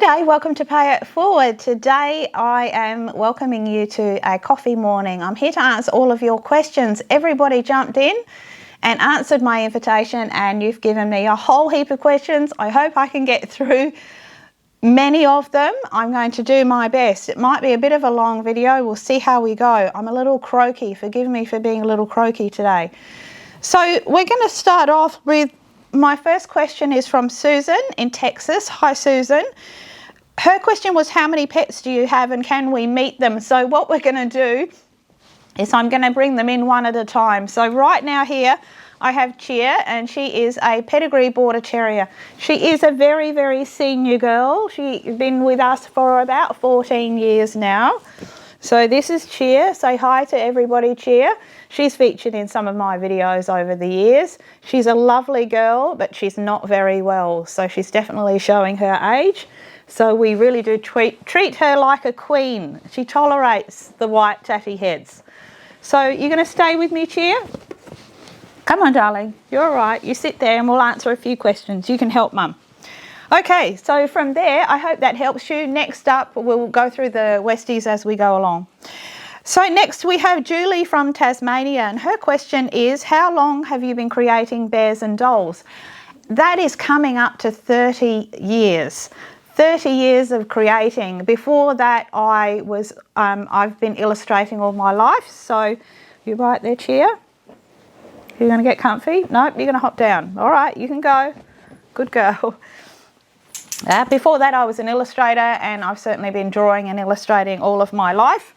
G'day, welcome to Payitforward. Today I am welcoming you to a coffee morning. I'm here to answer all of your questions. Everybody jumped in and answered my invitation and you've given me a whole heap of questions. I hope I can get through many of them. I'm going to do my best. It might be a bit of a long video. We'll see how we go. I'm a little croaky. Forgive me for being a little croaky today. So we're going to start off with my first question is from Susan in Texas. Hi, Susan. Her question was, how many pets do you have and can we meet them? So what we're going to do is I'm going to bring them in one at a time. So right now here I have Cheer, and she is a pedigree border terrier. She is a very, very senior girl. She's been with us for about 14 years now. So this is Cheer. Say hi to everybody, Cheer. She's featured in some of my videos over the years. She's a lovely girl, but she's not very well. So she's definitely showing her age. So we really do treat her like a queen. She tolerates the white tatty heads. So you're going to stay with me, Cheer? Come on, darling. You're all right. You sit there and we'll answer a few questions. You can help Mum. Okay, so from there, I hope that helps you. Next up, we'll go through the Westies as we go along. So next we have Julie from Tasmania, and her question is, how long have you been creating bears and dolls? That is coming up to 30 years. 30 years of creating. Before that, I've been illustrating all my life. So you right there, Cheer? You're going to get comfy? Nope, you're going to hop down. All right, you can go. Good girl. Before that, I was an illustrator, and I've certainly been drawing and illustrating all of my life.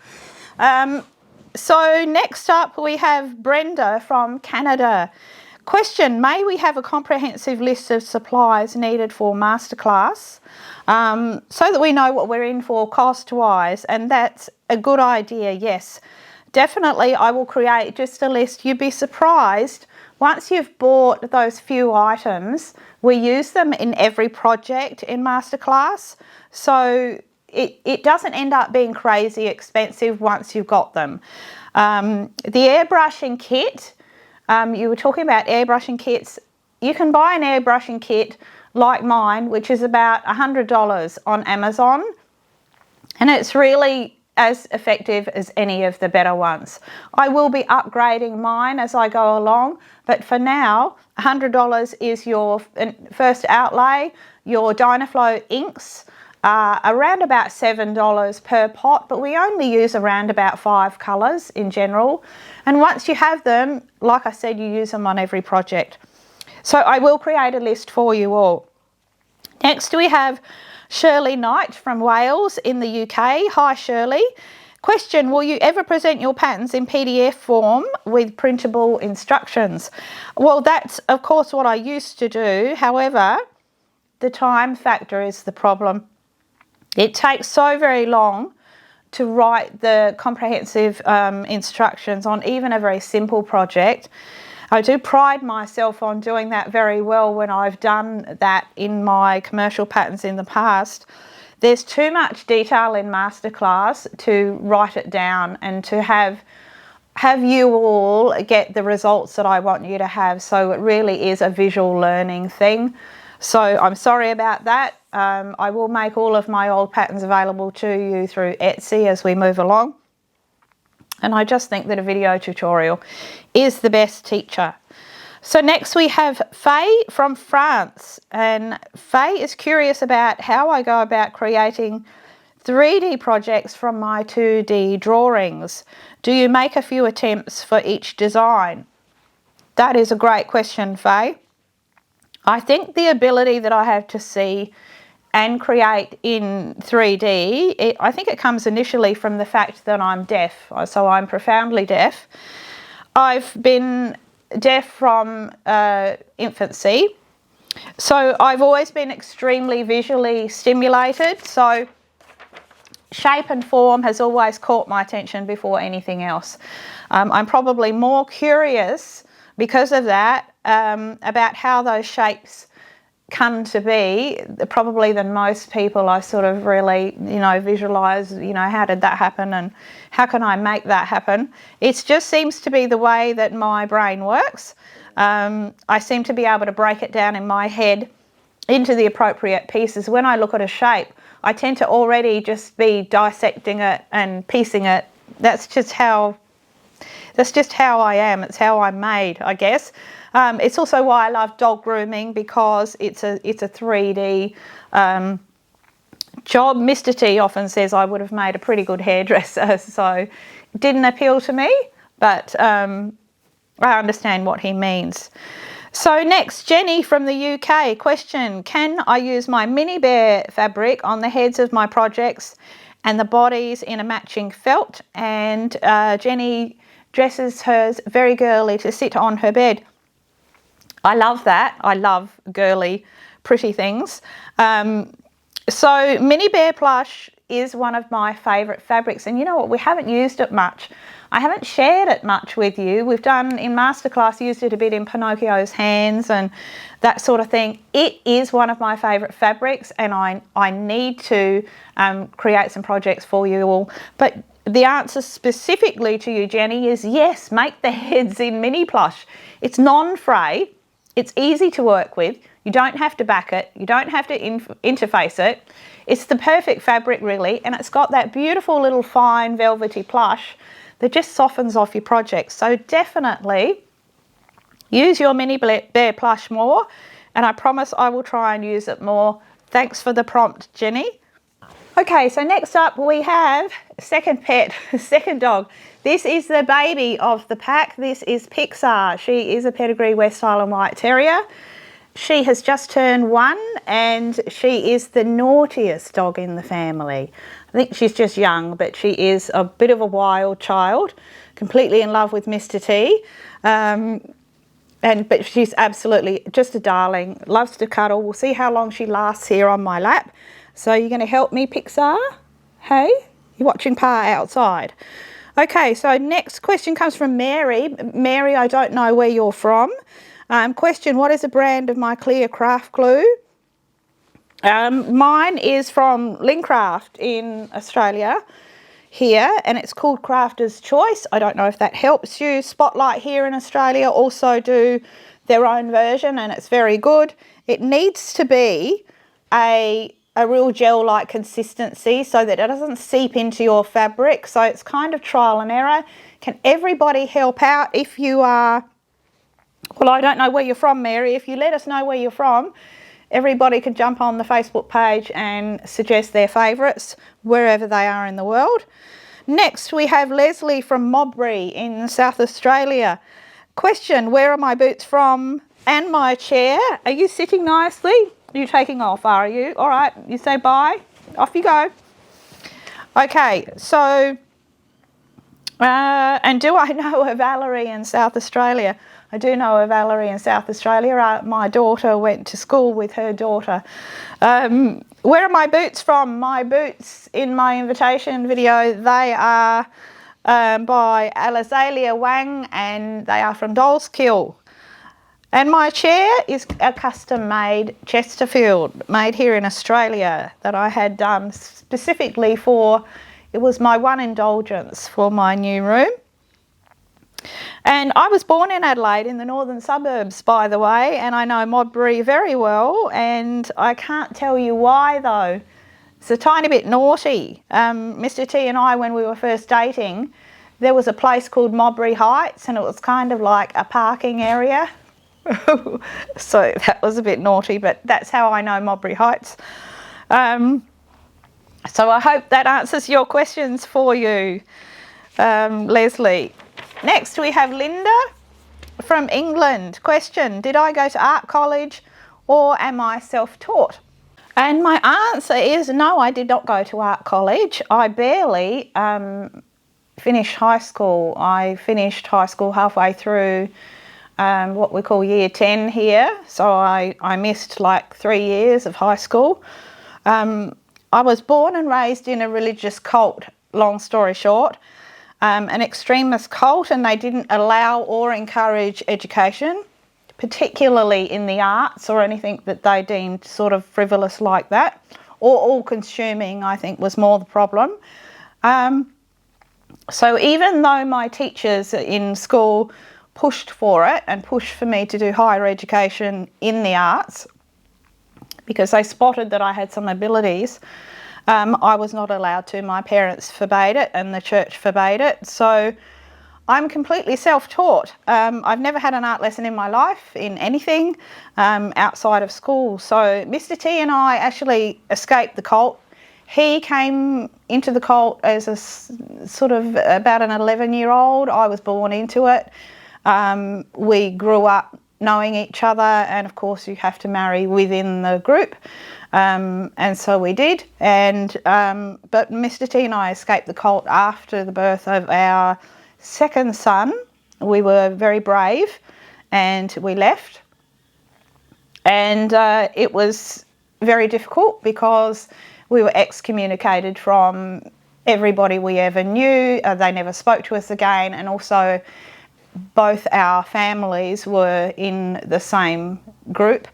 So next up, we have Brenda from Canada. Question, may we have a comprehensive list of supplies needed for Masterclass so that we know what we're in for cost-wise? And that's a good idea, yes. Definitely, I will create just a list. You'd be surprised. Once you've bought those few items, we use them in every project in Masterclass. So it doesn't end up being crazy expensive once you've got them. The airbrushing kit, you were talking about airbrushing kits. You can buy an airbrushing kit like mine, which is about $100 on Amazon. And it's really as effective as any of the better ones. I will be upgrading mine as I go along, but for now, $100 is your first outlay. Your Dynaflow inks are around about $7 per pot, but we only use around about 5 colours in general. And once you have them, like I said, you use them on every project. So I will create a list for you all. Next we have Shirley Knight from Wales in the UK. Hi Shirley. Question, will you ever present your patterns in PDF form with printable instructions? Well, that's of course what I used to do. However, the time factor is the problem. It takes so very long to write the comprehensive instructions on even a very simple project. I do pride myself on doing that very well when I've done that in my commercial patterns in the past. There's too much detail in Masterclass to write it down and to have you all get the results that I want you to have. So it really is a visual learning thing. So I'm sorry about that. I will make all of my old patterns available to you through Etsy as we move along. And I just think that a video tutorial is the best teacher. So next we have Faye from France. And Faye is curious about how I go about creating 3D projects from my 2D drawings. Do you make a few attempts for each design? That is a great question, Faye. I think the ability that I have to see and create in 3D, I think it comes initially from the fact that I'm deaf. So I'm profoundly deaf. I've been deaf from infancy. So I've always been extremely visually stimulated. So shape and form has always caught my attention before anything else. I'm probably more curious because of that about how those shapes come to be probably than most people. I sort of really, visualize, how did that happen and how can I make that happen? It just seems to be the way that my brain works. I seem to be able to break it down in my head into the appropriate pieces. When I look at a shape, I tend to already just be dissecting it and piecing it. That's just how I am. It's how I'm made, I guess. It's also why I love dog grooming, because it's a 3D job. Mr. T often says I would have made a pretty good hairdresser, so it didn't appeal to me, but I understand what he means. So next, Jenny from the UK, question, can I use my mini bear fabric on the heads of my projects and the bodies in a matching felt? And Jenny dresses hers very girly to sit on her bed. I love that. I love girly, pretty things. So mini bear plush is one of my favourite fabrics, and you know what, we haven't used it much. I haven't shared it much with you. We've done in Masterclass, used it a bit in Pinocchio's hands and that sort of thing. It is one of my favourite fabrics, and I need to create some projects for you all. But the answer specifically to you, Jenny, is yes, make the heads in mini plush. It's non-fray, it's easy to work with, you don't have to back it, you don't have to interface it. It's the perfect fabric really, and it's got that beautiful little fine velvety plush that just softens off your project. So definitely use your mini bear plush more, and I promise I will try and use it more. Thanks for the prompt, Jenny. Okay, so next up we have second pet, second dog. This is the baby of the pack. This is Pixar. She is a pedigree West Island White Terrier. She has just turned 1 and she is the naughtiest dog in the family. I think she's just young, but she is a bit of a wild child, completely in love with Mr. T. But she's absolutely just a darling, loves to cuddle. We'll see how long she lasts here on my lap. So you're going to help me, Pixar? Hey, you're watching Pa outside. Okay, so next question comes from Mary. Mary, I don't know where you're from. Question, what is the brand of my clear craft glue? Mine is from Lincraft in Australia here, and it's called Crafter's Choice. I don't know if that helps you. Spotlight here in Australia also do their own version, and it's very good. It needs to be a real gel-like consistency so that it doesn't seep into your fabric. So it's kind of trial and error. Can everybody help out if you are... Well, I don't know where you're from, Mary. If you let us know where you're from, everybody could jump on the Facebook page and suggest their favourites wherever they are in the world. Next, we have Leslie from Mobry in South Australia. Question, where are my boots from and my chair? Are you sitting nicely? You're taking off, are you? All right, you say bye. Off you go. Okay, so, and do I know a Valerie in South Australia? I do know a Valerie in South Australia. My daughter went to school with her daughter. Where are my boots from? My boots in my invitation video, they are by Alizalia Wang, and they are from Dolskill. And my chair is a custom-made Chesterfield, made here in Australia, that I had done specifically for, it was my one indulgence for my new room. And I was born in Adelaide in the northern suburbs, by the way, and I know Modbury very well, and I can't tell you why though. It's a tiny bit naughty. Mr. T and I, when we were first dating, there was a place called Modbury Heights, and it was kind of like a parking area. So that was a bit naughty, but that's how I know Modbury Heights. So I hope that answers your questions for you, Leslie. Next we have Linda from England. Question, did I go to art college or am I self-taught? And my answer is no, I did not go to art college. I barely finished high school. I finished high school halfway through what we call year 10 here. So I missed like 3 years of high school. I was born and raised in a religious cult, long story short. An extremist cult, and they didn't allow or encourage education, particularly in the arts or anything that they deemed sort of frivolous like that, or all-consuming, I think, was more the problem. So even though my teachers in school pushed for it and pushed for me to do higher education in the arts, because they spotted that I had some abilities, I was not allowed to. My parents forbade it and the church forbade it. So I'm completely self-taught. I've never had an art lesson in my life in anything outside of school. So Mr. T and I actually escaped the cult. He came into the cult as a sort of about an 11-year-old. I was born into it. We grew up knowing each other, and of course you have to marry within the group. And so we did. But Mr. T and I escaped the cult after the birth of our second son. We were very brave and we left. And it was very difficult because we were excommunicated from everybody we ever knew. They never spoke to us again, and also both our families were in the same group,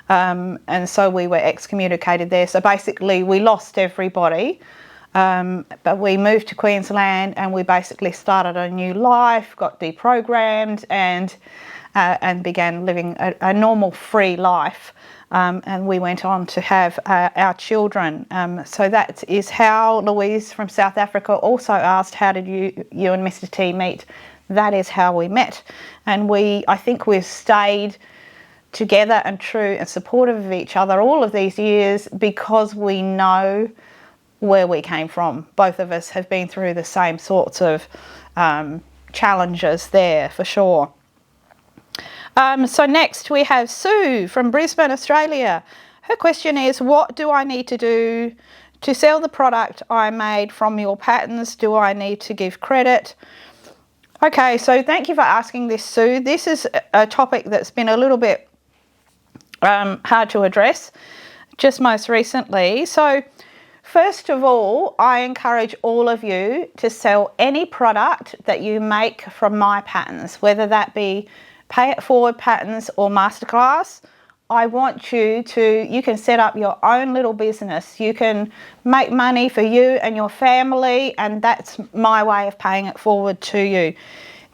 and so we were excommunicated there. So basically we lost everybody, but we moved to Queensland and we basically started a new life, got deprogrammed, and began living a normal free life. And we went on to have our children. So that is how Louise from South Africa also asked, how did you and Mr. T meet? That is how we met. And I think we've stayed together and true and supportive of each other all of these years because we know where we came from. Both of us have been through the same sorts of challenges there, for sure. So next we have Sue from Brisbane, Australia. Her question is, what do I need to do to sell the product I made from your patterns? Do I need to give credit? Okay, so thank you for asking this, Sue. This is a topic that's been a little bit hard to address just most recently. So first of all, I encourage all of you to sell any product that you make from my patterns, whether that be Payitforward patterns or Masterclass. I want you can set up your own little business. You can make money for you and your family, and that's my way of paying it forward to you.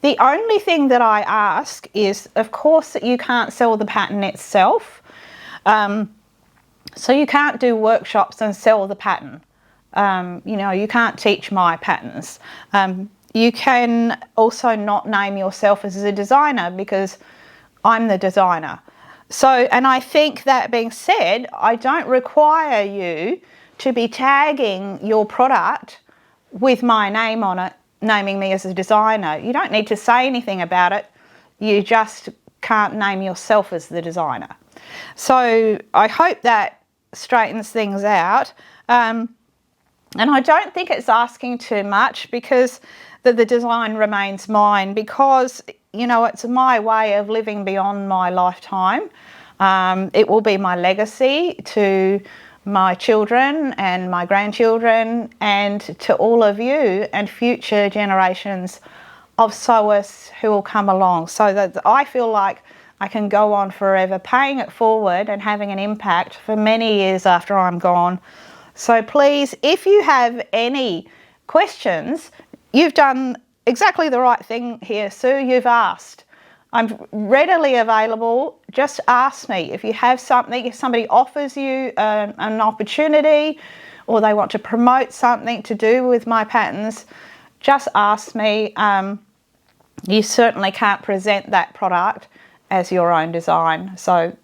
The only thing that I ask is, of course, that you can't sell the pattern itself. So you can't do workshops and sell the pattern. You can't teach my patterns. You can also not name yourself as a designer because I'm the designer. So, and I think that being said, I don't require you to be tagging your product with my name on it, naming me as a designer. You don't need to say anything about it. You just can't name yourself as the designer. So I hope that straightens things out. And I don't think it's asking too much because the design remains mine, because it's my way of living beyond my lifetime. It will be my legacy to my children and my grandchildren and to all of you and future generations of sewers who will come along, so that I feel like I can go on forever paying it forward and having an impact for many years after I'm gone. So please, if you have any questions, you've done exactly the right thing here, Sue. You've asked. I'm readily available. Just ask me. If you have something, if somebody offers you an opportunity or they want to promote something to do with my patterns, just ask me. You certainly can't present that product as your own design. So,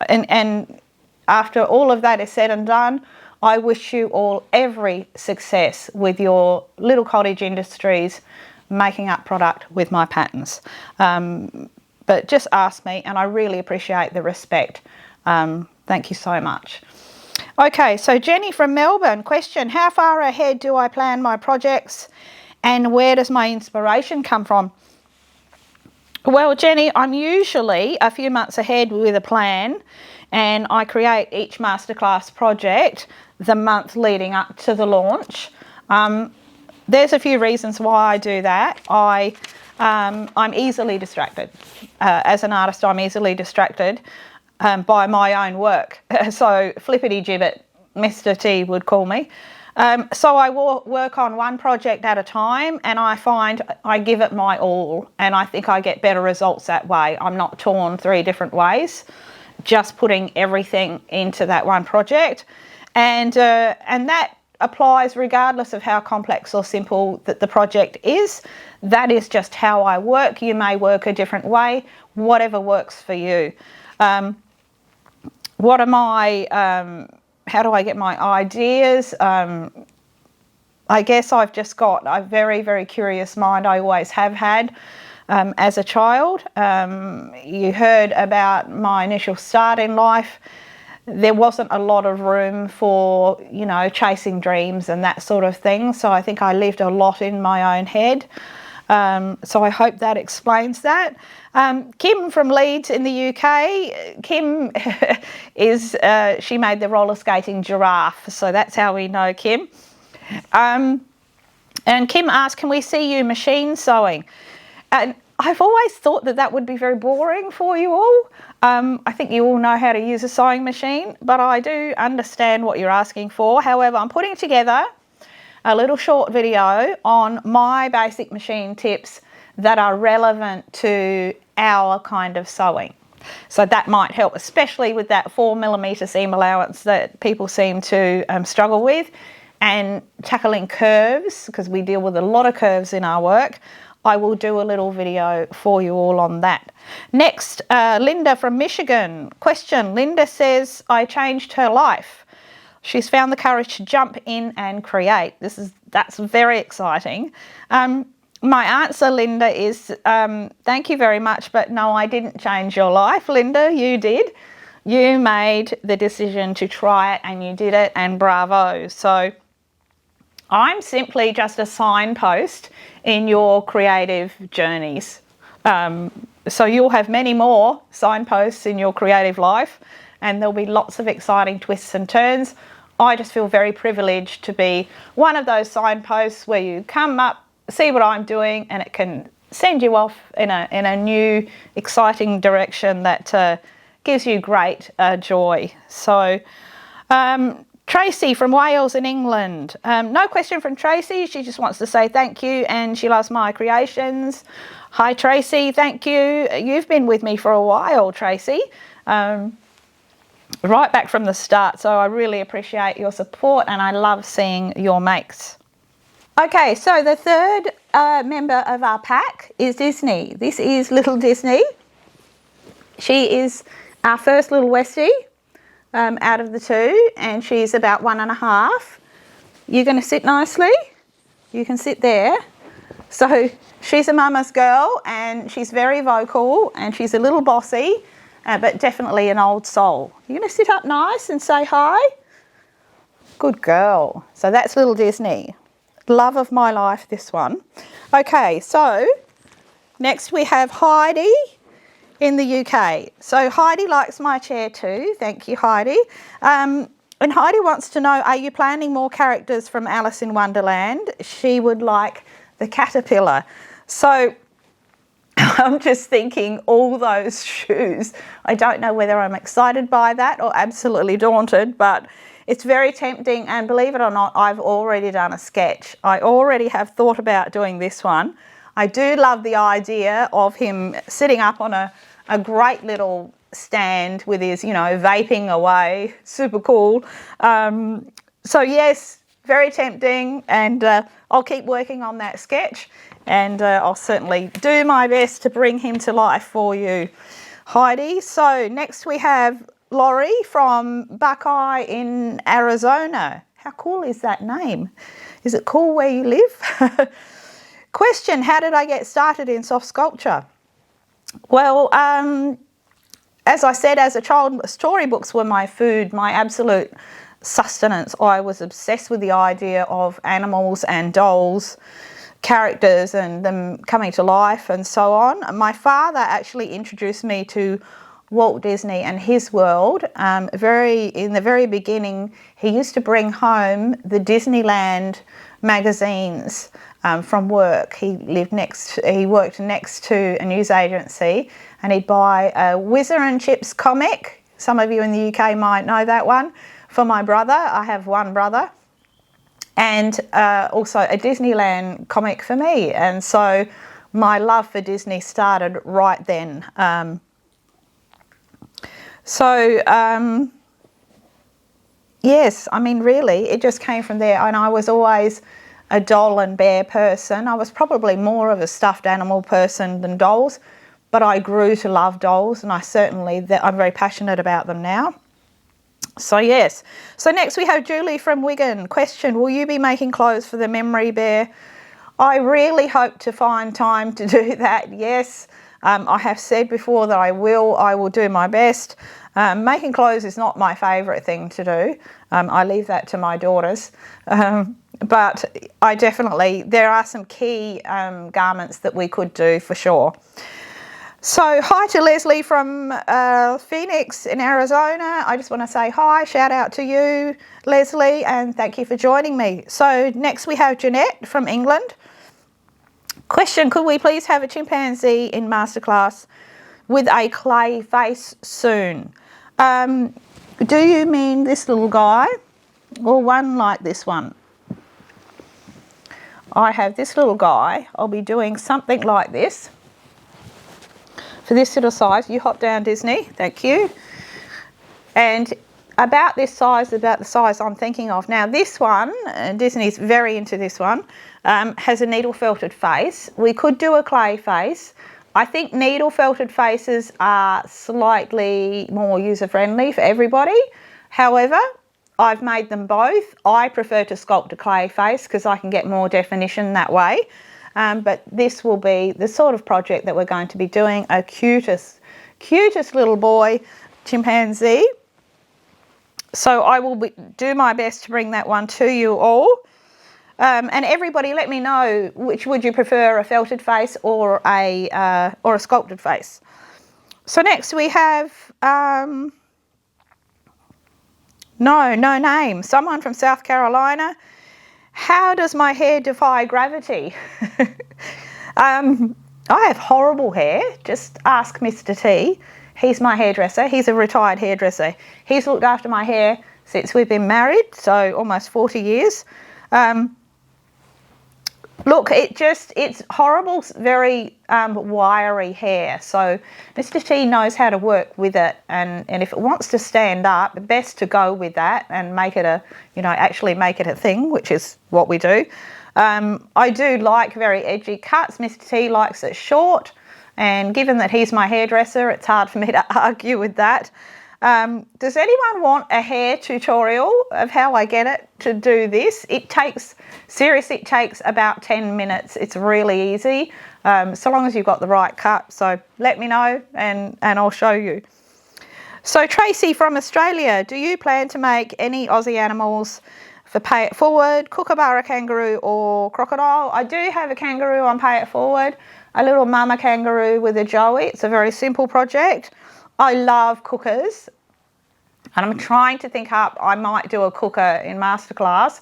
and after all of that is said and done, I wish you all every success with your little cottage industries making up product with my patterns. But just ask me, and I really appreciate the respect. Thank you so much. Okay, so Jenny from Melbourne, question, how far ahead do I plan my projects and where does my inspiration come from? Well, Jenny, I'm usually a few months ahead with a plan, and I create each Masterclass project the month leading up to the launch. There's a few reasons why I do that. I'm easily distracted. As an artist, I'm easily distracted by my own work. So flippity gibbet, Mr. T would call me. So I work on one project at a time, and I find I give it my all, and I think I get better results that way. I'm not torn 3 different ways, just putting everything into that one project. And that applies regardless of how complex or simple that the project is. That is just how I work. You may work a different way, whatever works for you. What am I, how do I get my ideas? I guess I've just got a very, very curious mind. I always have had as a child. You heard about my initial start in life. There wasn't a lot of room for, you know, chasing dreams and that sort of thing. So I think I lived a lot in my own head. So I hope that explains that. Kim from Leeds in the UK, Kim is, she made the roller skating giraffe. So that's how we know Kim. And Kim asked, can we see you machine sewing? And I've always thought that that would be very boring for you all. I think you all know how to use a sewing machine, but I do understand what you're asking for. However, I'm putting together a little short video on my basic machine tips that are relevant to our kind of sewing. So that might help, especially with that 4mm seam allowance that people seem to struggle with, and tackling curves, because we deal with a lot of curves in our work. I will do a little video for you all on that. Next, Linda from Michigan. Question, Linda says, I changed her life. She's found the courage to jump in and create. That's very exciting. My answer, Linda, is thank you very much, but no, I didn't change your life, Linda. You did. You made the decision to try it and you did it, and bravo. So I'm simply just a signpost in your creative journeys. So you'll have many more signposts in your creative life, and there'll be lots of exciting twists and turns. I just feel very privileged to be one of those signposts where you come up, see what I'm doing, and it can send you off in a new, exciting direction that gives you great joy. So Tracy from Wales in England. No question from Tracy. She just wants to say thank you, and she loves my creations. Hi Tracy, thank you. You've been with me for a while, Tracy. Right back from the start, so I really appreciate your support and I love seeing your makes. Okay, so the third member of our pack is Disney. This is little Disney. She is our first little Westie out of the two, and she's about 1.5. You're going to sit nicely. You can sit there. So she's a mama's girl, and she's very vocal, and she's a little bossy, but definitely an old soul. You're going to sit up nice and say hi? Good girl. So that's little Disney. Love of my life, this one. Okay, so next we have Heidi in the UK. So Heidi likes my chair too. Thank you, Heidi. And Heidi wants to know, are you planning more characters from Alice in Wonderland? She would like the caterpillar. So I'm just thinking all those shoes. I don't know whether I'm excited by that or absolutely daunted, but it's very tempting, and believe it or not, I've already done a sketch. I already have thought about doing this one. I do love the idea of him sitting up on a great little stand with his, you know, vaping away. Super cool. So yes, very tempting, and I'll keep working on that sketch, and I'll certainly do my best to bring him to life for you, Heidi. So next we have Laurie from Buckeye in Arizona. How cool is that name? Is it cool where you live? Question, how did I get started in soft sculpture? Well, as I said, as a child, storybooks were my food, my absolute sustenance. I was obsessed with the idea of animals and dolls, characters, and them coming to life and so on. My father actually introduced me to Walt Disney and his world. In the very beginning, he used to bring home the Disneyland magazines from work. He worked next to a news agency, and he'd buy a Whizzer and Chips comic. Some of you in the UK might know that one. For my brother, I have one brother, and also a Disneyland comic for me. And so my love for Disney started right then. yes, I mean, really, it just came from there. And I was always a doll and bear person. I was probably more of a stuffed animal person than dolls, but I grew to love dolls, and I'm very passionate about them now. So yes. So next we have Julie from Wigan. Question, will you be making clothes for the memory bear? I really hope to find time to do that, yes. I have said before that I will do my best. Making clothes is not my favourite thing to do. I leave that to my daughters. But there are some key garments that we could do for sure. So hi to Leslie from Phoenix in Arizona. I just want to say hi, shout out to you, Leslie, and thank you for joining me. So next we have Jeanette from England. Question, could we please have a chimpanzee in Masterclass with a clay face soon? Do you mean this little guy or one like this one? I have this little guy. I'll be doing something like this. For this little size, you hop down, Disney, thank you. And about the size I'm thinking of. Now this one, Disney's very into this one, has a needle felted face. We could do a clay face. I think needle felted faces are slightly more user friendly for everybody. However, I've made them both. I prefer to sculpt a clay face because I can get more definition that way. But this will be the sort of project that we're going to be doing, a cutest little boy chimpanzee. So I will do my best to bring that one to you all. And everybody let me know, which would you prefer, a felted face or a sculpted face? So next we have, no name, someone from South Carolina. How does my hair defy gravity? I have horrible hair. Just ask Mr. T. He's my hairdresser. He's a retired hairdresser. He's looked after my hair since we've been married, so almost 40 years. Look, it's horrible, very wiry hair. So Mr. T knows how to work with it, and if it wants to stand up, best to go with that and make it actually make it a thing, which is what we do. I do like very edgy cuts. Mr. T likes it short, and given that he's my hairdresser, it's hard for me to argue with that. Does anyone want a hair tutorial of how I get it to do this? It takes about 10 minutes. It's really easy, so long as you've got the right cut. So let me know and I'll show you. So Tracy from Australia, do you plan to make any Aussie animals for Payitforward, kookaburra kangaroo or crocodile? I do have a kangaroo on Payitforward, a little mama kangaroo with a joey. It's a very simple project. I love cookers, and I'm trying to think up, I might do a cooker in Masterclass.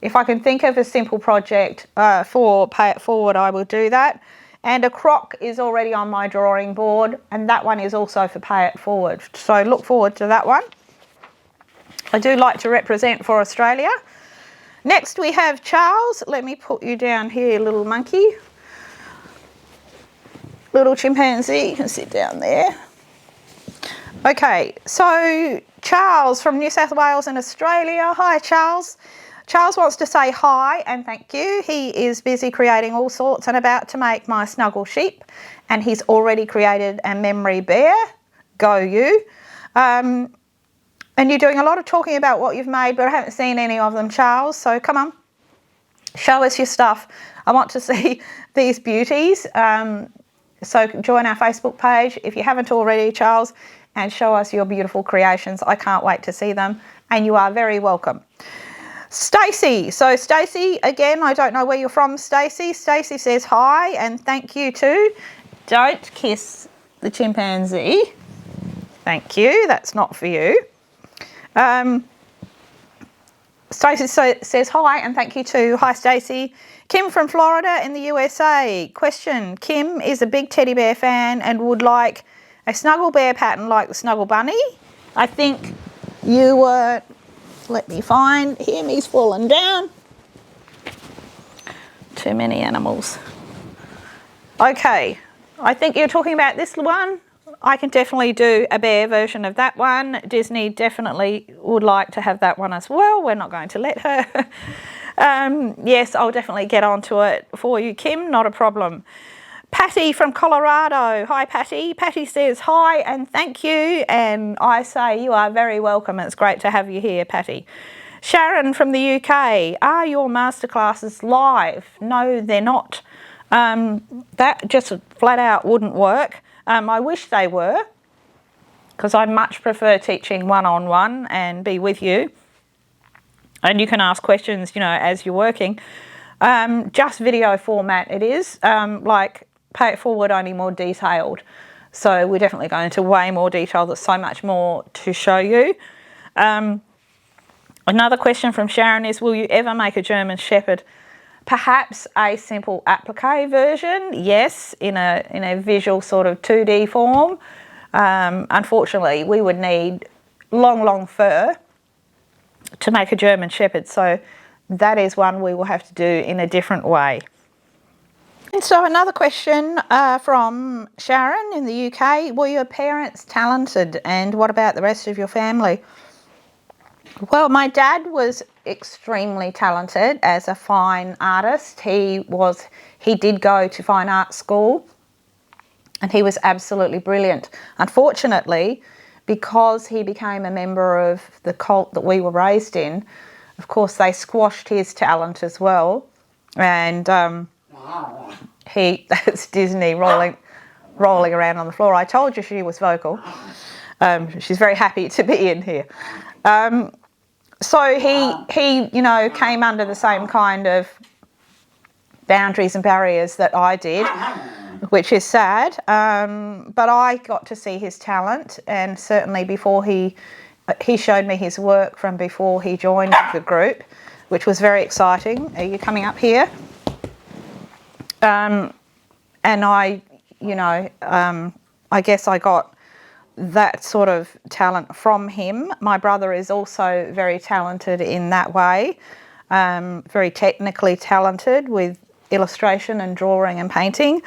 If I can think of a simple project for Payitforward, I will do that. And a croc is already on my drawing board, and that one is also for Payitforward. So look forward to that one. I do like to represent for Australia. Next we have Charles. Let me put you down here, little monkey. Little chimpanzee, you can sit down there. Okay, so Charles from New South Wales in Australia. Hi, Charles. Charles wants to say hi and thank you. He is busy creating all sorts and about to make my snuggle sheep, and he's already created a memory bear. Go you. And you're doing a lot of talking about what you've made, but I haven't seen any of them, Charles. So come on, show us your stuff. I want to see these beauties. So join our Facebook page if you haven't already, Charles, and show us your beautiful creations. I can't wait to see them, and you are very welcome. Stacey. So Stacey, again, I don't know where you're from, Stacey. Stacey says hi and thank you too. Don't kiss the chimpanzee. Thank you. That's not for you. Stacey says hi and thank you too. Hi, Stacey. Kim from Florida in the USA. Question, Kim is a big teddy bear fan and would like a snuggle bear pattern like the Snuggle Bunny. I think you were, let me find him, he's fallen down. Too many animals. Okay, I think you're talking about this one. I can definitely do a bear version of that one. Disney definitely would like to have that one as well. We're not going to let her. Yes, I'll definitely get onto it for you, Kim, not a problem. Patty from Colorado. Hi, Patty. Patty says hi and thank you. And I say you are very welcome. It's great to have you here, Patty. Sharon from the UK. Are your masterclasses live? No, they're not. That just flat out wouldn't work. I wish they were, because I much prefer teaching one-on-one and be with you. And you can ask questions, you know, as you're working. Just video format it is, like Payitforward, only more detailed. So we're definitely going into way more detail. There's so much more to show you. Another question from Sharon is, will you ever make a German Shepherd? Perhaps a simple applique version, yes, in a visual sort of 2D form. Unfortunately, we would need long fur to make a German Shepherd, so that is one we will have to do in a different way. And so another question from Sharon in the UK, were your parents talented and what about the rest of your family? Well, my dad was extremely talented as a fine artist. He did go to fine art school and he was absolutely brilliant. Unfortunately, because he became a member of the cult that we were raised in, of course they squashed his talent as well. And that's Disney rolling around on the floor. I told you she was vocal. She's very happy to be in here. So he, you know, came under the same kind of boundaries and barriers that I did, which is sad. But I got to see his talent, and certainly before he showed me his work from before he joined the group, which was very exciting. Are you coming up here? And I, you know, I guess I got that sort of talent from him. My brother is also very talented in that way, very technically talented with illustration and drawing and painting.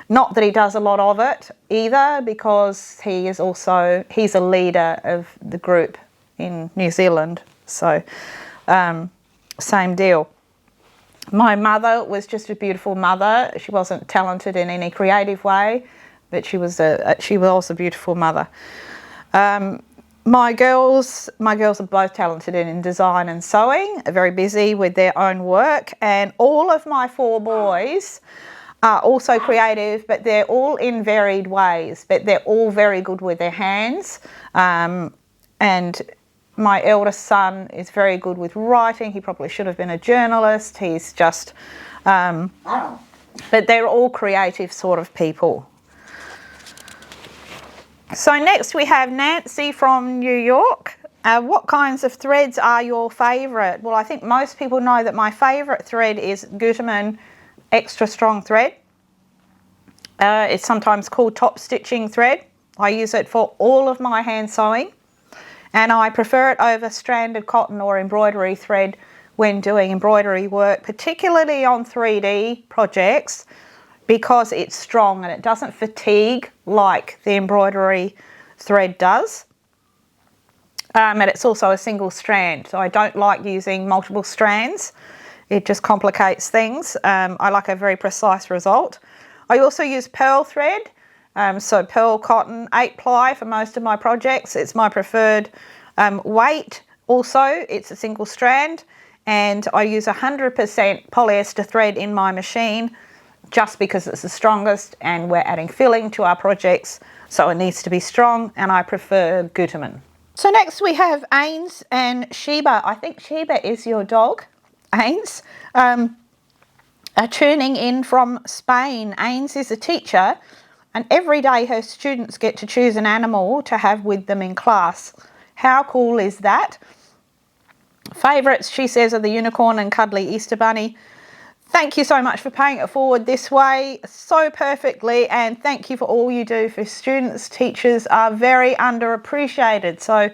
Not that he does a lot of it either, because he's a leader of the group in New Zealand, so same deal. My mother was just a beautiful mother. She wasn't talented in any creative way, but she was a beautiful mother. My girls are both talented in design and sewing, very busy with their own work, and all of my 4 boys are also creative, but they're all in varied ways, but they're all very good with their hands. And my eldest son is very good with writing. He probably should have been a journalist. He's just, but they're all creative sort of people. So next we have Nancy from New York. What kinds of threads are your favourite? Well, I think most people know that my favourite thread is Gutermann extra strong thread. It's sometimes called top stitching thread. I use it for all of my hand sewing, and I prefer it over stranded cotton or embroidery thread when doing embroidery work, particularly on 3D projects, because it's strong and it doesn't fatigue like the embroidery thread does. And it's also a single strand, so I don't like using multiple strands. It just complicates things. I like a very precise result. I also use pearl thread, so pearl cotton 8-ply for most of my projects. It's my preferred weight. Also, it's a single strand, and I use 100% polyester thread in my machine just because it's the strongest, and we're adding filling to our projects, so it needs to be strong, and I prefer Gutermann. So next we have Ains and Sheba. I think Sheba is your dog, Ains. Tuning in from Spain. Ains is a teacher, and every day her students get to choose an animal to have with them in class. How cool is that? Favourites, she says, are the unicorn and cuddly Easter bunny. Thank you so much for paying it forward this way so perfectly, and thank you for all you do for students. Teachers are very underappreciated, so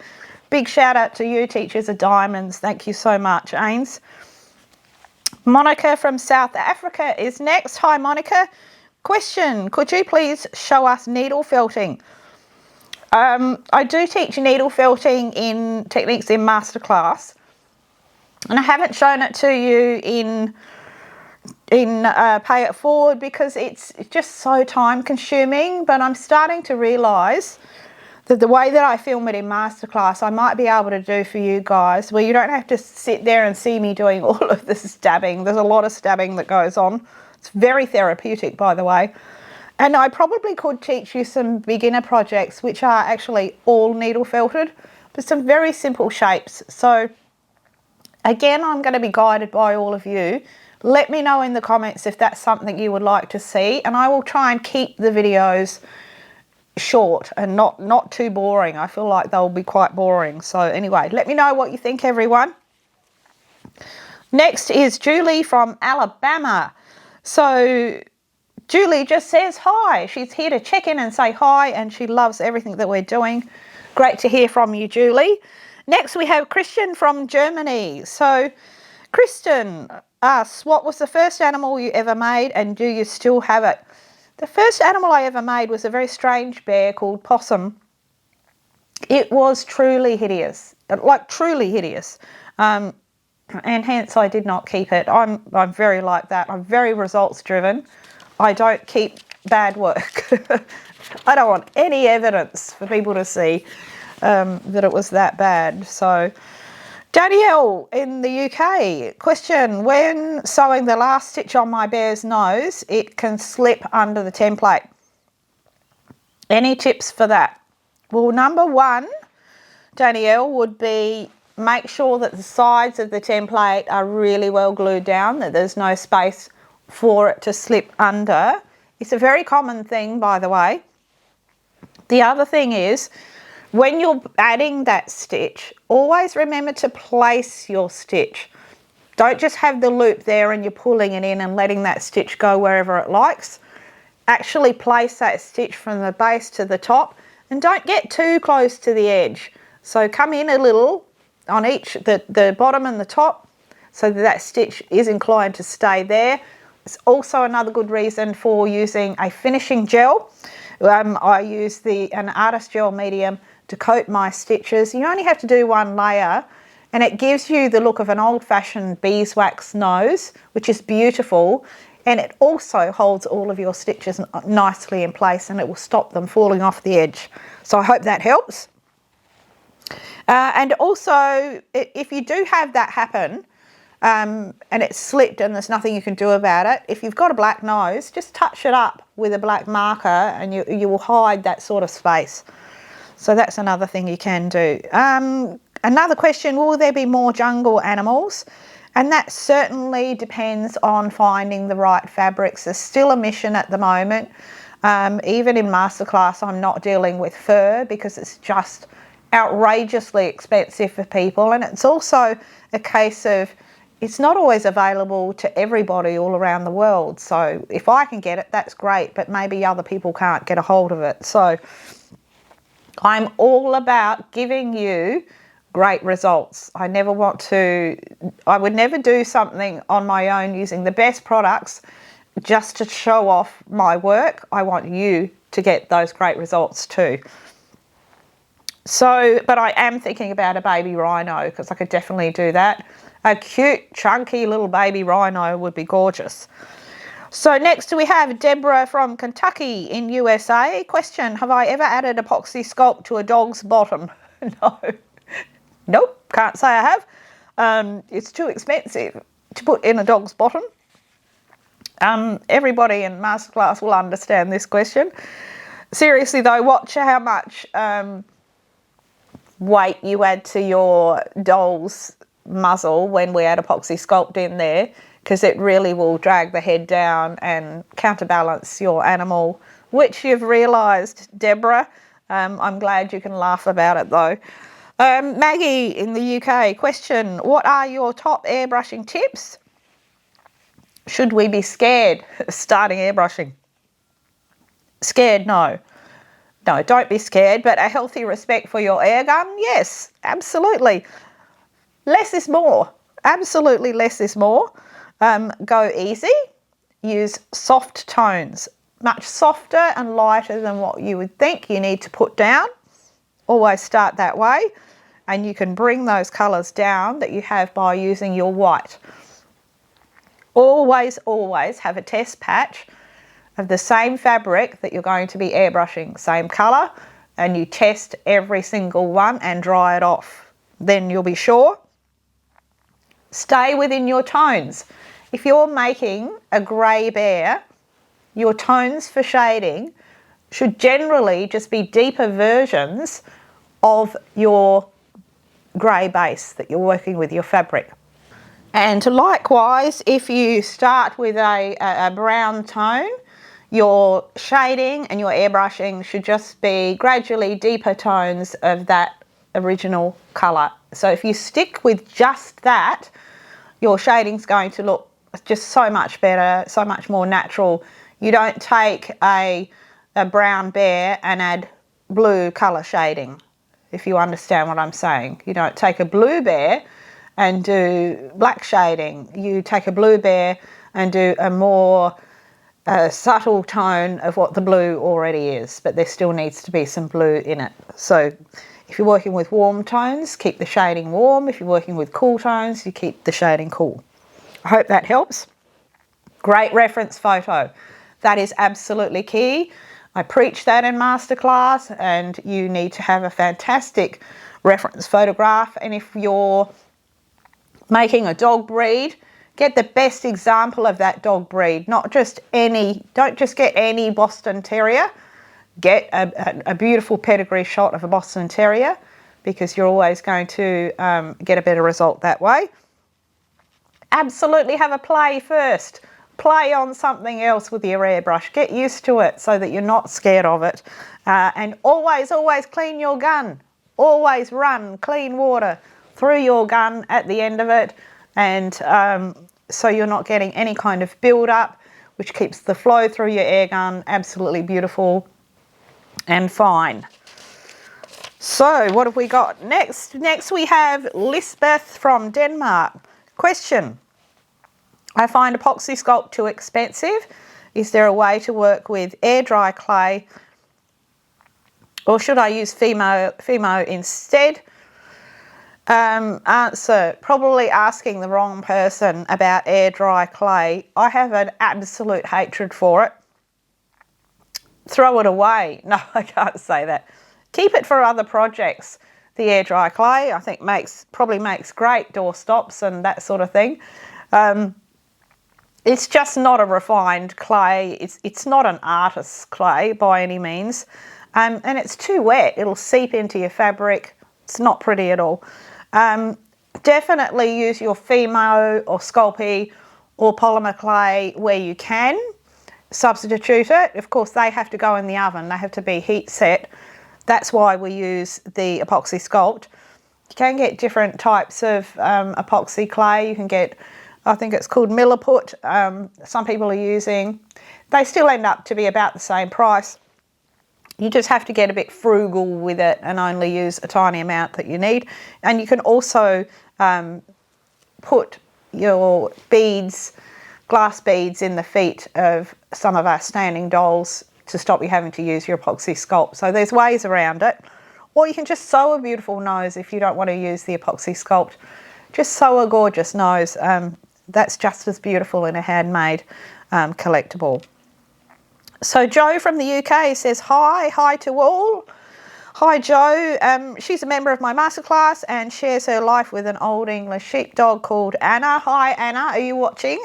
big shout out to you. Teachers are diamonds. Thank you so much, Ains. Monica from South Africa is next. Hi Monica. Question, could you please show us needle felting? I do teach needle felting in techniques in Masterclass, and I haven't shown it to you in Payitforward because it's just so time consuming, but I'm starting to realise that the way that I film it in Masterclass, I might be able to do for you guys, where you don't have to sit there and see me doing all of this stabbing. There's a lot of stabbing that goes on. It's very therapeutic, by the way. And I probably could teach you some beginner projects, which are actually all needle felted, but some very simple shapes. So again, I'm going to be guided by all of you. Let me know in the comments if that's something you would like to see, and I will try and keep the videos short and not too boring. I feel like they'll be quite boring. So anyway, let me know what you think, everyone. Next is Julie from Alabama. So Julie just says hi. She's here to check in and say hi, and she loves everything that we're doing. Great to hear from you, Julie. Next we have Christian from Germany. So Kristen asks, what was the first animal you ever made, and do you still have it? The first animal I ever made was a very strange bear called Possum. It was truly hideous, like truly hideous, and hence I did not keep it. I'm very like that. I'm very results driven. I don't keep bad work. I don't want any evidence for people to see that it was that bad. So Danielle in the UK, question, when sewing the last stitch on my bear's nose, it can slip under the template. Any tips for that? Well, number one, Danielle, would be make sure that the sides of the template are really well glued down, that there's no space for it to slip under. It's a very common thing, by the way. The other thing is, when you're adding that stitch, always remember to place your stitch. Don't just have the loop there and you're pulling it in and letting that stitch go wherever it likes. Actually place that stitch from the base to the top, and don't get too close to the edge. So come in a little on each, the bottom and the top, so that stitch is inclined to stay there. It's also another good reason for using a finishing gel. I use an artist gel medium to coat my stitches. You only have to do one layer, and it gives you the look of an old-fashioned beeswax nose, which is beautiful, and it also holds all of your stitches nicely in place, and it will stop them falling off the edge. So I hope that helps. And also, if you do have that happen, and it's slipped and there's nothing you can do about it, if you've got a black nose, just touch it up with a black marker and you will hide that sort of space. So that's another thing you can do. Another question, will there be more jungle animals? And that certainly depends on finding the right fabrics. There's still a mission at the moment. Even in Masterclass, I'm not dealing with fur because it's just outrageously expensive for people. And it's also a case of it's not always available to everybody all around the world. So if I can get it, that's great, but maybe other people can't get a hold of it. So I'm all about giving you great results. I would never do something on my own using the best products just to show off my work. I want you to get those great results too. So, but I am thinking about a baby rhino because I could definitely do that. A cute, chunky little baby rhino would be gorgeous. So next we have Deborah from Kentucky in USA. Question, have I ever added epoxy sculpt to a dog's bottom? No. Nope, can't say I have. It's too expensive to put in a dog's bottom. Everybody in Masterclass will understand this question. Seriously though, watch how much weight you add to your doll's muzzle when we add epoxy sculpt in there, because it really will drag the head down and counterbalance your animal, which you've realised, Deborah. I'm glad you can laugh about it though. Maggie in the UK, question, what are your top airbrushing tips? Should we be scared starting airbrushing? Scared, no. No, don't be scared, but a healthy respect for your air gun, yes, absolutely. Less is more. Absolutely less is more. Go easy. Use soft tones. Much softer and lighter than what you would think you need to put down. Always start that way, and you can bring those colours down that you have by using your white. Always, always have a test patch of the same fabric that you're going to be airbrushing, same colour, and you test every single one and dry it off. Then you'll be sure. Stay within your tones. If you're making a grey bear, your tones for shading should generally just be deeper versions of your grey base that you're working with, your fabric. And likewise, if you start with a brown tone, your shading and your airbrushing should just be gradually deeper tones of that original colour. So if you stick with just that, your shading's going to look just so much better, so much more natural. You don't take a brown bear and add blue colour shading, if you understand what I'm saying. You don't take a blue bear and do black shading. You take a blue bear and do a more subtle tone of what the blue already is, but there still needs to be some blue in it. So if you're working with warm tones, keep the shading warm. If you're working with cool tones, you keep the shading cool. I hope that helps. Great reference photo. That is absolutely key. I preach that in Masterclass, and you need to have a fantastic reference photograph. And if you're making a dog breed, get the best example of that dog breed, not just any, don't just get any Boston Terrier. Get a beautiful pedigree shot of a Boston Terrier, because you're always going to get a better result that way. Absolutely have a play first. Play on something else with your airbrush. Get used to it so that you're not scared of it. And always, always clean your gun. Always run clean water through your gun at the end of it, and so you're not getting any kind of build-up, which keeps the flow through your air gun absolutely beautiful and fine. So what have we got next? Next we have Lisbeth from Denmark. Question: I find epoxy sculpt too expensive. Is there a way to work with air dry clay, or should I use Fimo instead? Answer: probably asking the wrong person about air dry clay. I have an absolute hatred for it. Throw it away. No, I can't say that. Keep it for other projects. The air dry clay, I think, probably makes great doorstops and that sort of thing. It's just not a refined clay. It's not an artist's clay by any means, and it's too wet. It'll seep into your fabric. It's not pretty at all. Definitely use your Fimo or Sculpey or polymer clay where you can. Substitute it. Of course, they have to go in the oven. They have to be heat set. That's why we use the epoxy sculpt. You can get different types of epoxy clay. You can get, I think it's called Milliput. Some people are using. They still end up to be about the same price. You just have to get a bit frugal with it and only use a tiny amount that you need. And you can also put your beads, glass beads, in the feet of some of our standing dolls to stop you having to use your epoxy sculpt. So there's ways around it. Or you can just sew a beautiful nose if you don't want to use the epoxy sculpt. Just sew a gorgeous nose. That's just as beautiful in a handmade collectible. So Jo from the UK says, hi to all. Hi Jo, she's a member of my Masterclass and shares her life with an Old English sheepdog called Anna. Hi Anna, are you watching?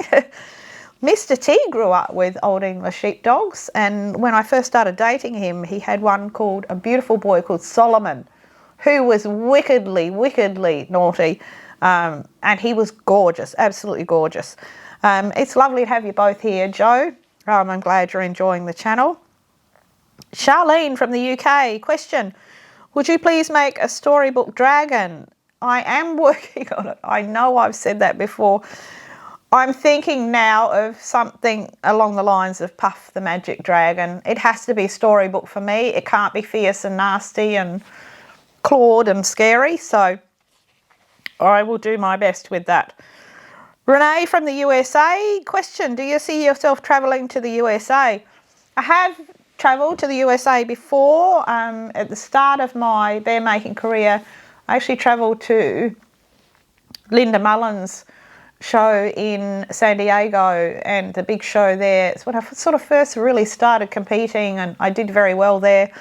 Mr. T grew up with Old English sheepdogs, and when I first started dating him, he had one called, a beautiful boy called Solomon, who was wickedly, wickedly naughty, and he was gorgeous, absolutely gorgeous. It's lovely to have you both here, Jo. I'm glad you're enjoying the channel. Charlene from the UK, question: would you please make a storybook dragon? I am working on it. I know I've said that before. I'm thinking now of something along the lines of Puff the Magic Dragon. It has to be storybook for me. It can't be fierce and nasty and clawed and scary, so I will do my best with that. Renee from the USA, question: do you see yourself travelling to the USA? I have travelled to the USA before. At the start of my bear making career, I actually travelled to Linda Mullen's show in San Diego, and the big show there. It's when I sort of first really started competing, and I did very well there.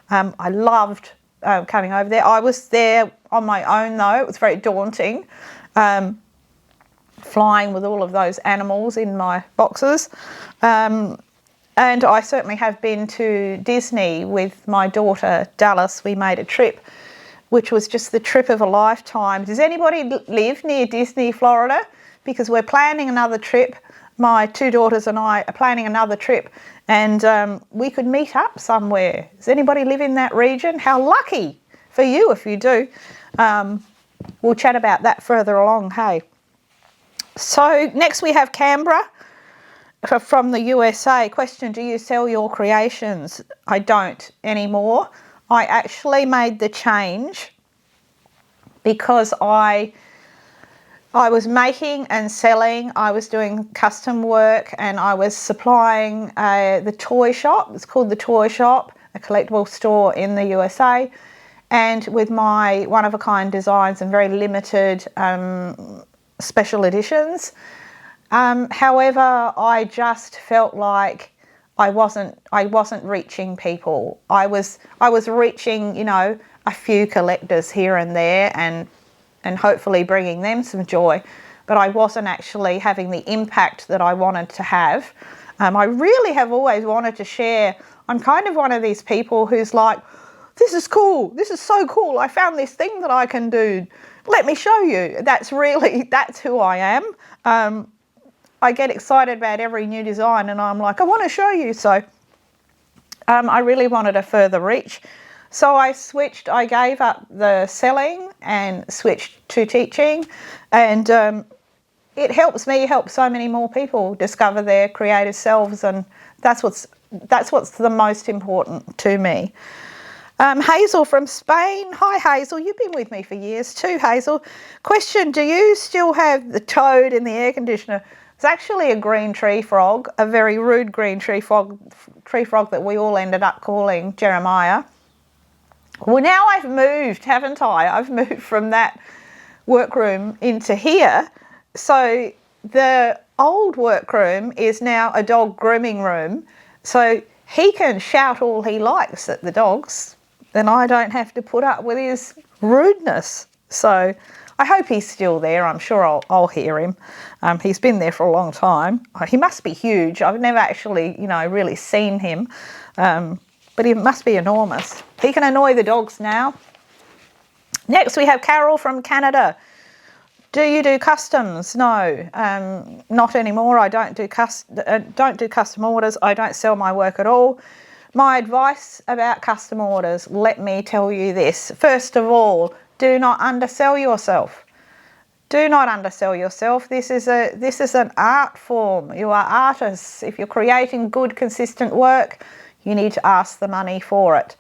I loved coming over there. I was there on my own though. It was very daunting, flying with all of those animals in my boxes. And I certainly have been to Disney with my daughter Dallas. We made a trip which was just the trip of a lifetime. Does anybody live near Disney, Florida? Because we're planning another trip. My two daughters and I are planning another trip, and we could meet up somewhere. Does anybody live in that region? How lucky for you if you do. We'll chat about that further along, hey. So next we have Canberra from the USA. Question, do you sell your creations? I don't anymore. I actually made the change because I was making and selling, I was doing custom work, and I was supplying the toy shop. It's called the Toy Shop, a collectible store in the USA, and with my one-of-a-kind designs and very limited special editions. However, I just felt like I wasn't reaching people. I was reaching, you know, a few collectors here and there, and hopefully bringing them some joy, but I wasn't actually having the impact that I wanted to have. I really have always wanted to share. I'm kind of one of these people who's like, this is cool, this is so cool, I found this thing that I can do, let me show you. That's who I am. I get excited about every new design, and I'm like, I want to show you. So I really wanted a further reach. So I gave up the selling and switched to teaching, and it helps me help so many more people discover their creative selves, and that's what's the most important to me. Hazel from Spain. Hi Hazel, you've been with me for years too, Hazel. Question, do you still have the toad in the air conditioner? It's actually a green tree frog, a very rude green tree frog that we all ended up calling Jeremiah. Well, now I've moved, haven't I? I've moved from that workroom into here. So the old workroom is now a dog grooming room. So he can shout all he likes at the dogs, and I don't have to put up with his rudeness. So I hope he's still there. I'm sure I'll hear him. He's been there for a long time. He must be huge. I've never actually, really seen him. But he must be enormous. He can annoy the dogs now. Next we have Carol from Canada. Do you do customs? No, not anymore. I don't do custom orders. I don't sell my work at all. My advice about custom orders, let me tell you this. First of all, do not undersell yourself. Do not undersell yourself. This is an art form. You are artists. If you're creating good, consistent work, you need to ask the money for it.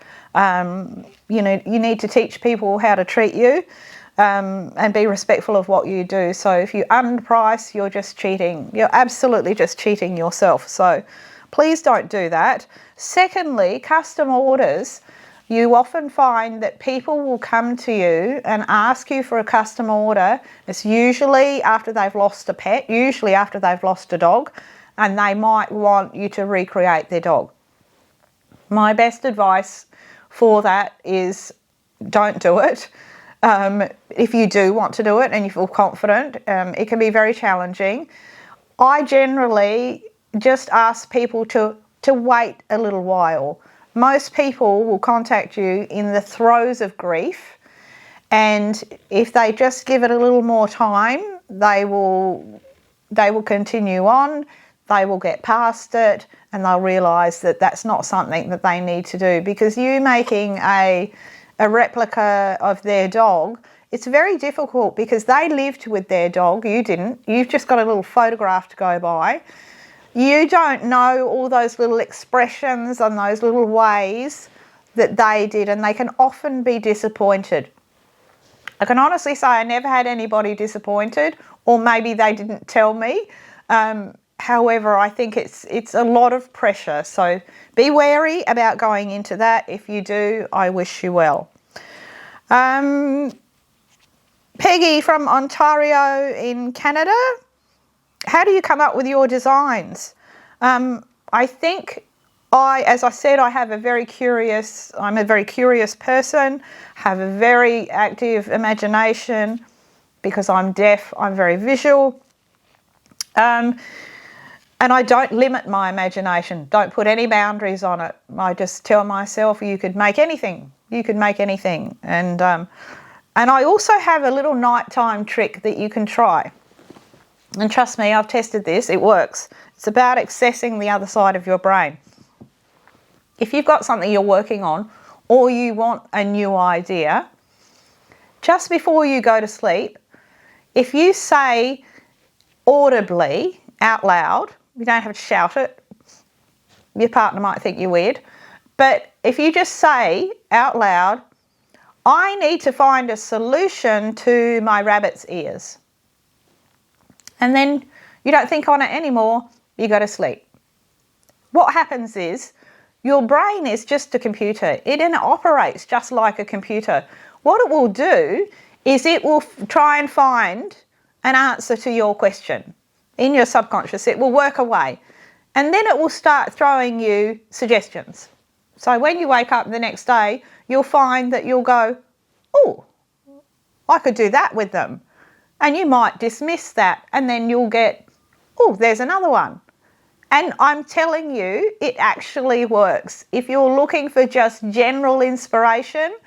You need to teach people how to treat you, and be respectful of what you do. So if you underprice, you're just cheating. You're absolutely just cheating yourself. So please don't do that. Secondly, custom orders. You often find that people will come to you and ask you for a custom order. It's usually after they've lost a pet, usually after they've lost a dog, and they might want you to recreate their dog. My best advice for that is don't do it. If you do want to do it and you feel confident, it can be very challenging. I generally just ask people to wait a little while. Most people will contact you in the throes of grief, and if they just give it a little more time, they will continue on, they will get past it, and they'll realise that that's not something that they need to do. Because you making a replica of their dog, it's very difficult because they lived with their dog, you didn't. You've just got a little photograph to go by. You don't know all those little expressions and those little ways that they did, and they can often be disappointed. I can honestly say I never had anybody disappointed, or maybe they didn't tell me. However, I think it's a lot of pressure. So be wary about going into that. If you do, I wish you well. Peggy from Ontario in Canada. How do you come up with your designs? I think as I said, I'm a very curious person, have a very active imagination. Because I'm deaf, I'm very visual. And I don't limit my imagination, don't put any boundaries on it. I just tell myself, you could make anything. You could make anything. And I also have a little nighttime trick that you can try. And trust me, I've tested this, it works. It's about accessing the other side of your brain. If you've got something you're working on or you want a new idea, just before you go to sleep, if you say audibly, out loud, you don't have to shout it, your partner might think you're weird, but if you just say out loud, I need to find a solution to my rabbit's ears. And then you don't think on it anymore, you go to sleep. What happens is your brain is just a computer. It operates just like a computer. What it will do is it will try and find an answer to your question. In your subconscious, it will work away. And then it will start throwing you suggestions. So when you wake up the next day, you'll find that you'll go, oh, I could do that with them. And you might dismiss that, and then you'll get, oh, there's another one. And I'm telling you, it actually works. If you're looking for just general inspiration,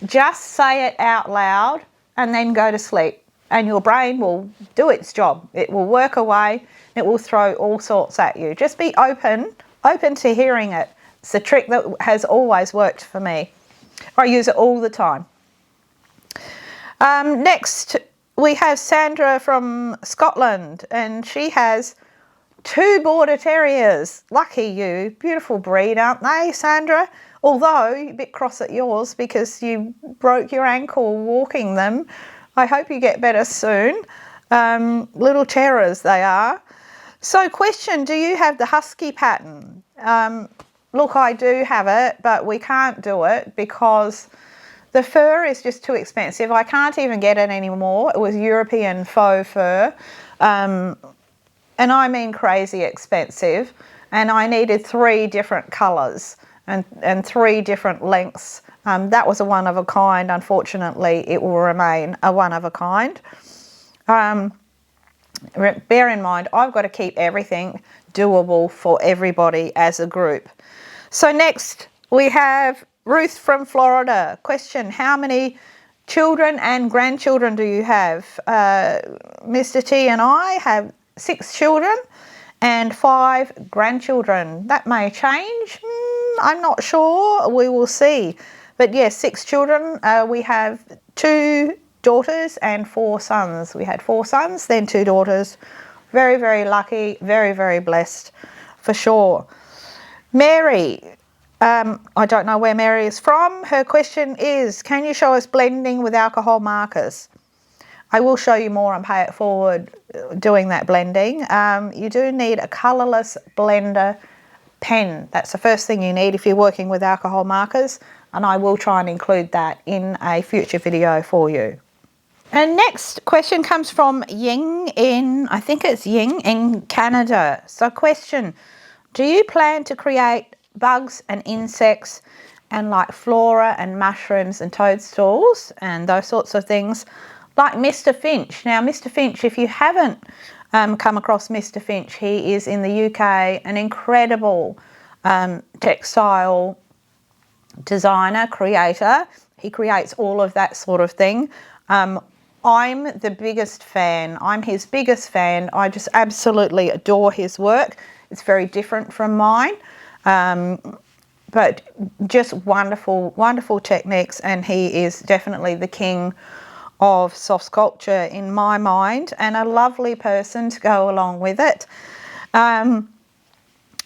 just say it out loud and then go to sleep. And your brain will do its job. It will work away. It will throw all sorts at you. Just be open to hearing it. It's a trick that has always worked for me. I use it all the time. Next, we have Sandra from Scotland, and she has 2 Border Terriers. Lucky you. Beautiful breed, aren't they, Sandra? Although a bit cross at yours because you broke your ankle walking them. I hope you get better soon. Little terrors they are. So question, do you have the husky pattern? Look, I do have it, but we can't do it because the fur is just too expensive. I can't even get it anymore. It was European faux fur. And I mean crazy expensive. And I needed 3 different colours and 3 different lengths. That was a one of a kind. Unfortunately, it will remain a one of a kind. Bear in mind, I've got to keep everything doable for everybody as a group. So next we have Ruth from Florida. Question, how many children and grandchildren do you have? Mr. T and I have 6 children and 5 grandchildren. That may change. I'm not sure. We will see. But yes, 6 children. We have 2 daughters and 4 sons. We had 4 sons, then 2 daughters. Very, very lucky. Very, very blessed for sure. Mary. I don't know where Mary is from. Her question is, can you show us blending with alcohol markers? I will show you more on Payitforward doing that blending. You do need a colourless blender pen. That's the first thing you need if you're working with alcohol markers, and I will try and include that in a future video for you. And next question comes from Ying in Canada. So question, do you plan to create bugs and insects and like flora and mushrooms and toadstools and those sorts of things like Mr. Finch? Now, Mr. Finch, if you haven't come across Mr. Finch, he is in the UK, an incredible textile designer, creator. He creates all of that sort of thing. I'm the biggest fan. I'm his biggest fan. I just absolutely adore his work. It's very different from mine. But just wonderful, wonderful techniques, and he is definitely the king of soft sculpture in my mind, and a lovely person to go along with it. And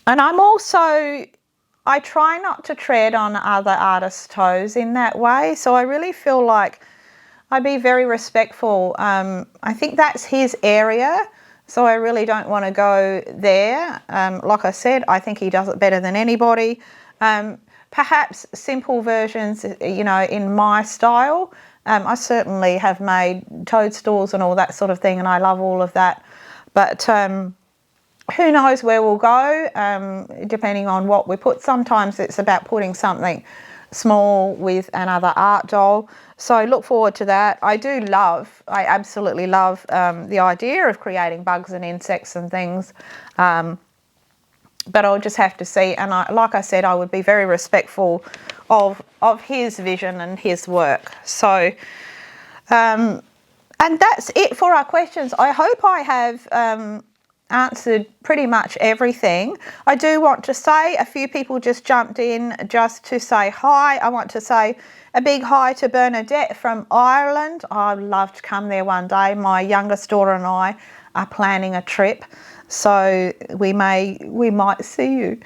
I'm also, I try not to tread on other artists' toes in that way, so I really feel like I'd be very respectful. I think that's his area, so I really don't want to go there. Like I said, I think he does it better than anybody. Perhaps simple versions, you know, in my style. I certainly have made toadstools and all that sort of thing, and I love all of that. But who knows where we'll go, depending on what we put. Sometimes it's about putting something small with another art doll. So look forward to that. I absolutely love the idea of creating bugs and insects and things. But I'll just have to see. And like I said, I would be very respectful of his vision and his work. So, and that's it for our questions. I hope I have answered pretty much everything. I do want to say a few people just jumped in just to say hi. I want to say a big hi to Bernadette from Ireland. I'd love to come there one day. My youngest daughter and I are planning a trip, so we might see you.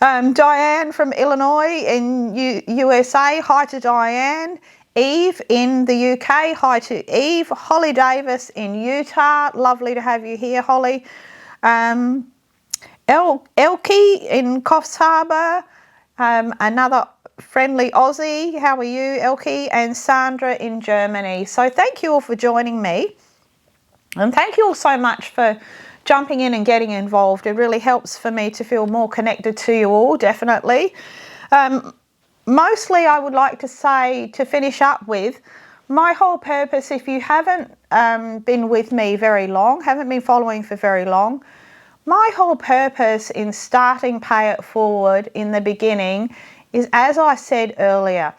Diane from Illinois in USA, hi to Diane. Eve in the UK, hi to Eve. Holly Davis in Utah, lovely to have you here, Holly. Elkie in Coffs Harbour, another friendly Aussie, how are you, Elkie? And Sandra in Germany. So thank you all for joining me, and thank you all so much for jumping in and getting involved. It really helps for me to feel more connected to you all, definitely. Mostly I would like to say, to finish up with, my whole purpose, if you haven't been with me very long, haven't been following for very long, my whole purpose in starting Pay It Forward in the beginning is, as I said earlier,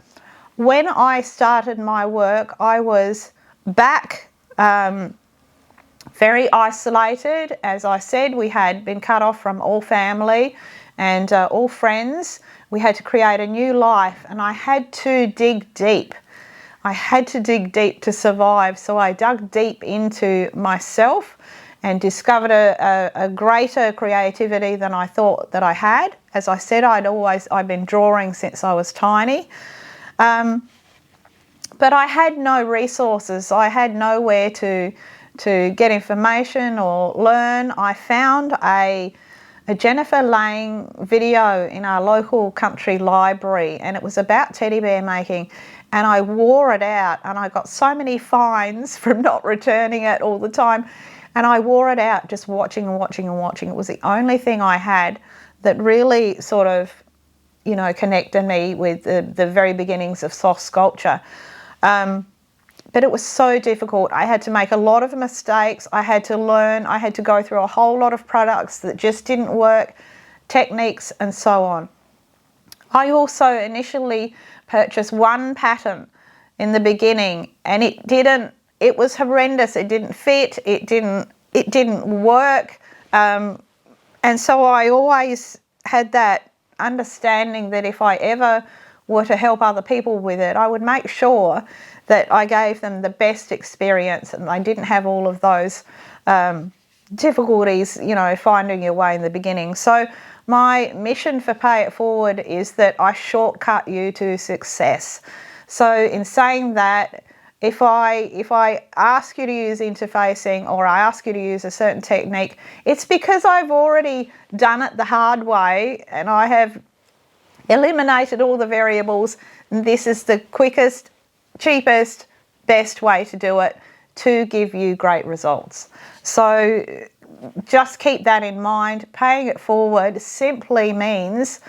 when I started my work, I was back very isolated. As I said, we had been cut off from all family and all friends. We had to create a new life, and I had to dig deep. I had to dig deep to survive. So I dug deep into myself and discovered a greater creativity than I thought that I had. As I said, I'd been drawing since I was tiny. But I had no resources. I had nowhere to get information or learn. I found a Jennifer Lang video in our local country library, and it was about teddy bear making, and I wore it out, and I got so many fines from not returning it all the time, and I wore it out just watching and watching and watching. It was the only thing I had that really sort of, you know, connected me with the very beginnings of soft sculpture. But it was so difficult. I had to make a lot of mistakes. I had to learn. I had to go through a whole lot of products that just didn't work, techniques and so on. I also initially purchased one pattern in the beginning, and it was horrendous. It didn't fit. It didn't work. And so I always had that understanding that if I ever were to help other people with it, I would make sure that I gave them the best experience and I didn't have all of those difficulties, you know, finding your way in the beginning. So my mission for Pay It Forward is that I shortcut you to success. So in saying that, if I ask you to use interfacing or I ask you to use a certain technique, it's because I've already done it the hard way and I have eliminated all the variables. And this is the quickest, cheapest, best way to do it to give you great results. So just keep that in mind. Paying it forward simply means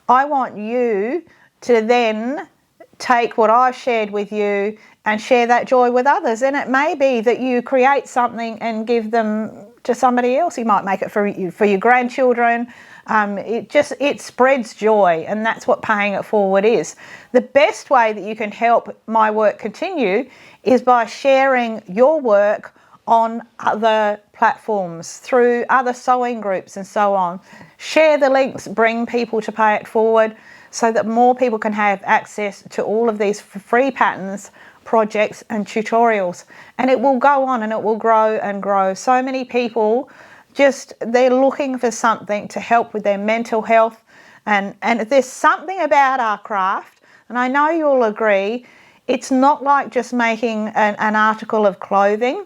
I want you to then take what I've shared with you and share that joy with others. And it may be that you create something and give them to somebody else. You might make it for your grandchildren. It spreads joy, and that's what Paying It Forward is. The best way that you can help my work continue is by sharing your work on other platforms, through other sewing groups and so on. Share the links, bring people to Pay It Forward so that more people can have access to all of these free patterns, projects and tutorials. And it will go on and it will grow and grow. So many people they're looking for something to help with their mental health, and there's something about our craft, and I know you'll agree, it's not like just making an article of clothing.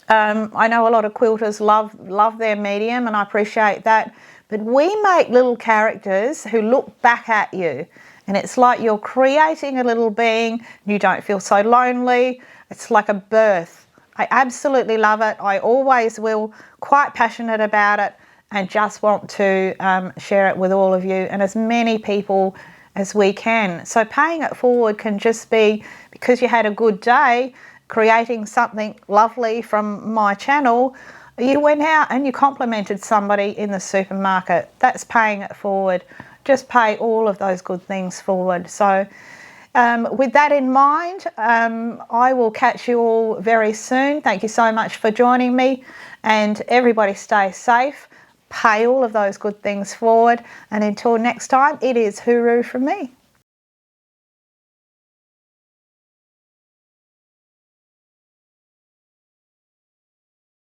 I know a lot of quilters love their medium, and I appreciate that. But we make little characters who look back at you, and it's like you're creating a little being. You don't feel so lonely. It's like a birth. I absolutely love it. I always will, quite passionate about it, and just want to share it with all of you and as many people as we can. So paying it forward can just be because you had a good day creating something lovely from my channel. You went out and you complimented somebody in the supermarket. That's paying it forward. Just pay all of those good things forward. So with that in mind, I will catch you all very soon. Thank you so much for joining me, and everybody stay safe. Pay all of those good things forward, and until next time, it is hooroo from me.